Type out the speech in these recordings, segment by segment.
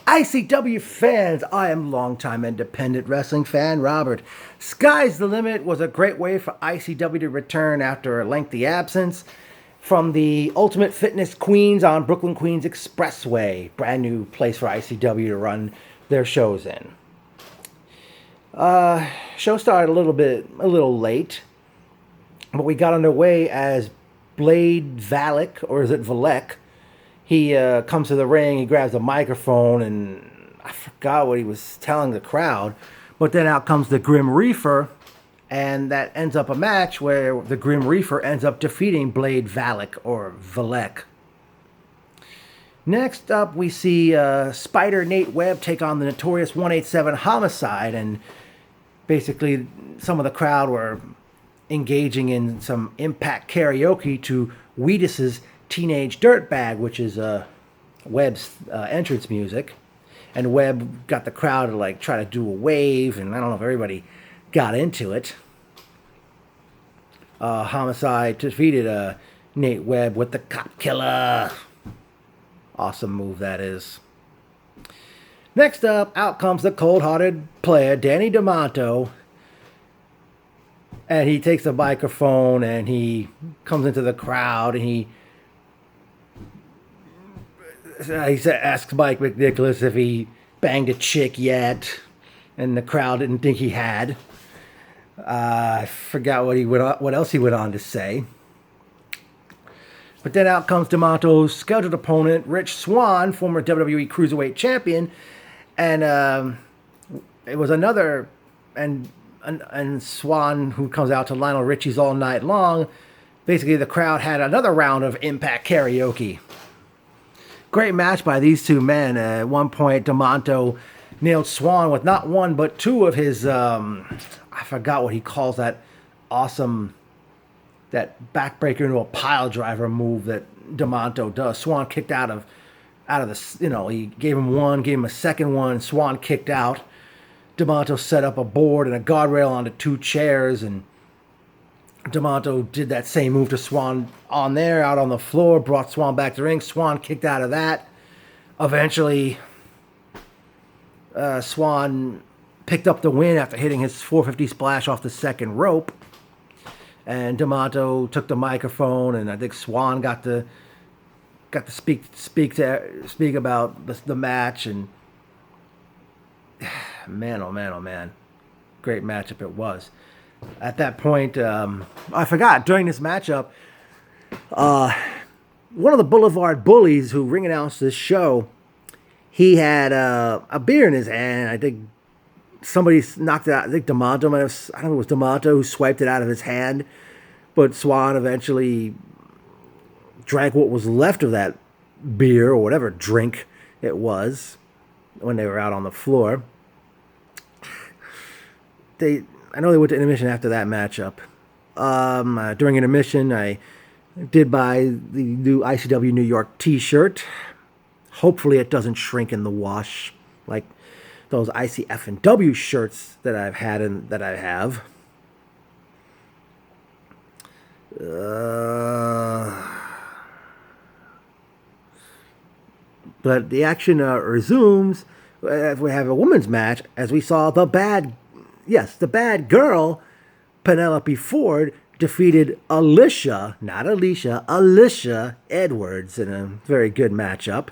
ICW fans, I am longtime independent wrestling fan Robert. Sky's the Limit was a great way for ICW to return after a lengthy absence from the Ultimate Fitness Queens on Brooklyn Queens Expressway. Brand new place for ICW to run their shows in. Show started a little late, but we got underway as Blade Valek, or is it Valek? He comes to the ring, he grabs a microphone, and I forgot what he was telling the crowd. But then out comes the Grim Reaper, and that ends up a match where the Grim Reaper ends up defeating Blade Valek, or Valek. Next up, we see Spider Nate Webb take on the notorious 187 Homicide, and basically some of the crowd were engaging in some Impact karaoke to Wheatus's Teenage Dirtbag, which is Webb's entrance music. And Webb got the crowd to like try to do a wave, and I don't know if everybody got into it. Homicide defeated Nate Webb with the Cop Killer. Awesome move that is. Next up, out comes the cold-hearted player, Danny D'Amato. And he takes the microphone and he comes into the crowd and he asks Mike McNicholas if he banged a chick yet, and the crowd didn't think he had. I forgot what else he went on to say. But then out comes D'Amato's scheduled opponent, Rich Swann, former WWE Cruiserweight Champion, and it was another and Swann, who comes out to Lionel Richie's All Night Long. Basically, the crowd had another round of Impact karaoke. Great match by these two men. At one point, D'Amato nailed Swann with not one, but two of his, I forgot what he calls that awesome, that backbreaker into a pile driver move that D'Amato does. Swann kicked out of the, he gave him one, gave him a second one. Swann kicked out. D'Amato set up a board and a guardrail onto two chairs, and D'Amato did that same move to Swann on there, out on the floor, brought Swann back to the ring. Swann kicked out of that. Eventually, Swann picked up the win after hitting his 450 splash off the second rope. And D'Amato took the microphone, and I think Swann got to speak about the match. And man, oh man, oh man, great matchup it was. At that point, I forgot, during this matchup, one of the Boulevard Bullies who ring announced this show, he had a beer in his hand. I think somebody knocked it out. I think D'Amato I don't know if it was D'Amato who swiped it out of his hand, but Swann eventually drank what was left of that beer, or whatever drink it was, when they were out on the floor. I know they went to intermission after that matchup. During intermission, I did buy the new ICW New York t-shirt. Hopefully it doesn't shrink in the wash like those ICF and W shirts that I've had and that I have. But the action resumes. We have a women's match, as we saw the bad girl, Penelope Ford, defeated Alicia Edwards in a very good matchup.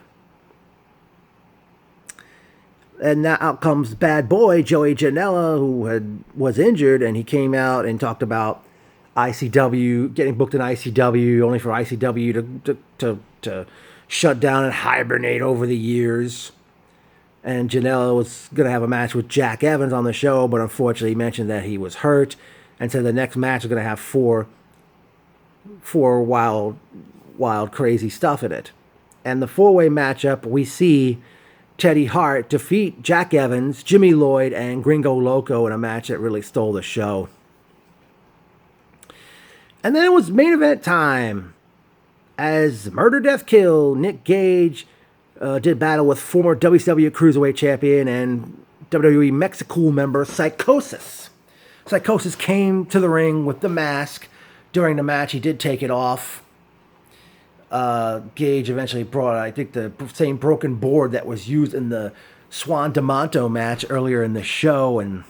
And now out comes bad boy Joey Janela, who was injured, and he came out and talked about ICW, getting booked in ICW, only for ICW to shut down and hibernate over the years. And Janela was going to have a match with Jack Evans on the show, but unfortunately he mentioned that he was hurt, and said the next match is going to have four wild, crazy stuff in it. And the four-way matchup, we see Teddy Hart defeat Jack Evans, Jimmy Lloyd, and Gringo Loco in a match that really stole the show. And then it was main event time, as Murder, Death, Kill, Nick Gage did battle with former WCW Cruiserweight Champion and WWE Mexico member Psychosis. Psychosis came to the ring with the mask. During the match, he did take it off. Gage eventually brought, I think, the same broken board that was used in the Swan D'Amato match earlier in the show, and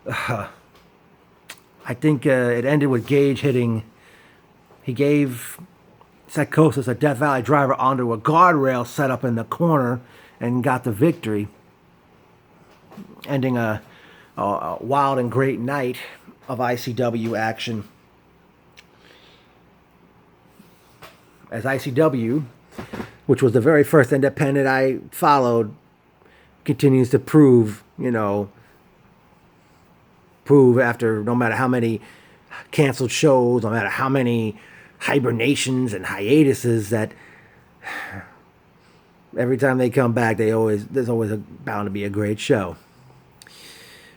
I think it ended with Gage hitting. He gave Psychosis a Death Valley driver onto a guardrail set up in the corner and got the victory, ending a wild and great night of ICW action. As ICW, which was the very first independent I followed, continues to prove after no matter how many canceled shows, no matter how many hibernations and hiatuses, that every time they come back, there's always bound to be a great show.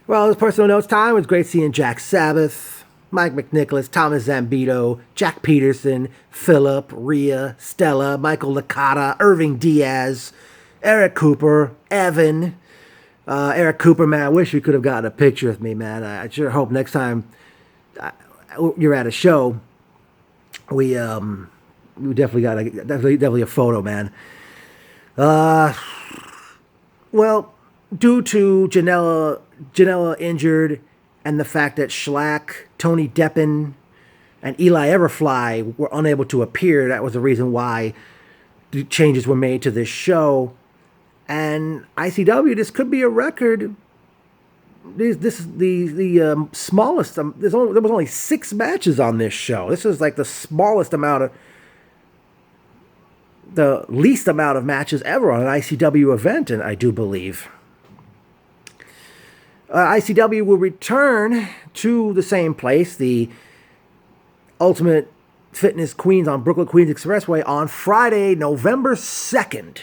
Well, it's personal notes time. It was great seeing Jack Sabbath, Mike McNicholas, Thomas Zambito, Jack Peterson, Philip, Rhea, Stella, Michael Licata, Irving Diaz, Eric Cooper, Evan. Eric Cooper, man, I wish you could have gotten a picture with me, man. I sure hope next time you're at a show, we definitely got definitely a photo, man. Well, due to Janela injured and the fact that Schlack, Tony Deppen, and Eli Everfly were unable to appear, that was the reason why the changes were made to this show. And ICW, this could be a record. This is the smallest. There was only 6 matches on this show. This is like the least amount of matches ever on an ICW event, and I do believe. ICW will return to the same place, the Ultimate Fitness Queens on Brooklyn Queens Expressway, on Friday, November 2nd.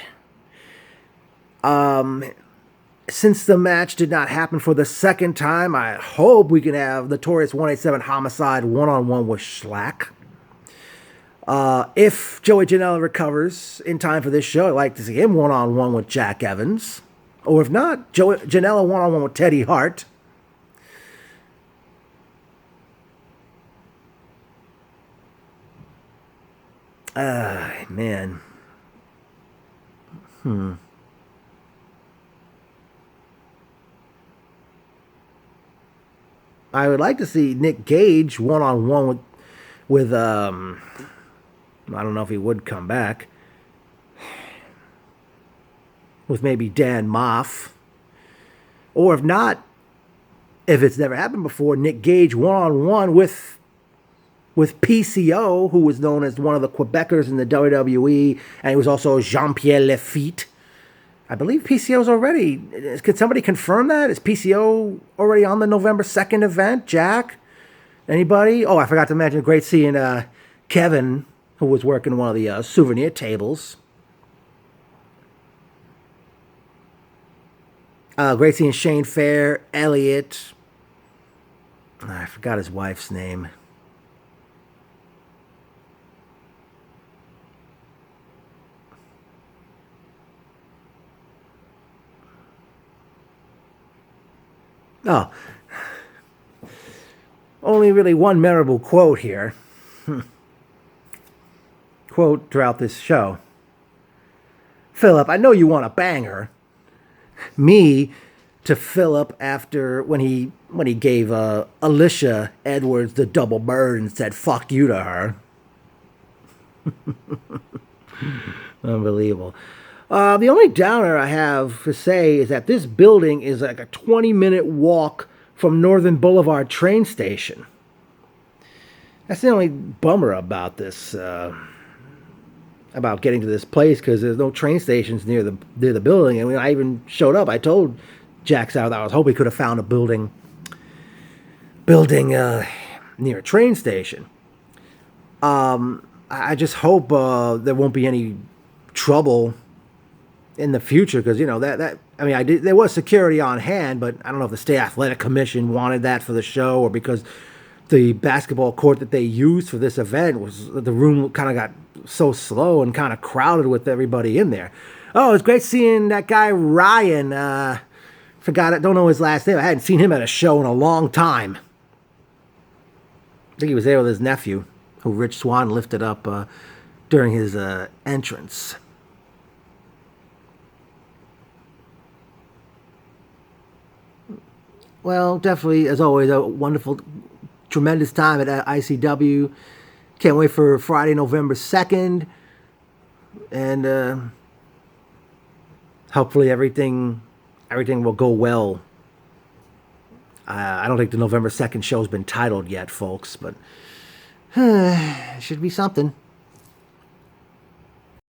Since the match did not happen for the second time, I hope we can have Notorious 187 Homicide one-on-one with Schlack. If Joey Janela recovers in time for this show, I'd like to see him one-on-one with Jack Evans. Or if not, Janela one-on-one with Teddy Hart. Man. I would like to see Nick Gage one-on-one with I don't know if he would come back, with maybe Dan Moff. Or if not, if it's never happened before, Nick Gage one-on-one with PCO, who was known as one of the Quebecers in the WWE, and he was also Jean-Pierre Lafitte. I believe PCO's already. Could somebody confirm that? Is PCO already on the November 2nd event? Jack? Anybody? Oh, I forgot to mention, great seeing Kevin, who was working one of the souvenir tables. Great seeing Shane Fair, Elliot. I forgot his wife's name. Oh, only really one memorable quote here. Quote throughout this show. Philip, I know you want a banger. Me to Philip after when he gave Alicia Edwards the double bird and said "fuck you" to her. Unbelievable. The only downer I have to say is that this building is like a 20-minute walk from Northern Boulevard train station. That's the only bummer about this, about getting to this place, because there's no train stations near the building. And when I even showed up, I told Jack South I was hoping he could have found a building near a train station. I just hope there won't be any trouble in the future, because there was security on hand, but I don't know if the State Athletic Commission wanted that for the show, or because the basketball court that they used for this event was, the room kind of got so slow and kind of crowded with everybody in there. Oh, it's great seeing that guy Ryan. Don't know his last name. I hadn't seen him at a show in a long time. I think he was there with his nephew, who Rich Swann lifted up during his entrance. Well, definitely, as always, a wonderful, tremendous time at ICW. Can't wait for Friday, November 2nd. And hopefully everything will go well. I don't think the November 2nd show's been titled yet, folks, but it should be something.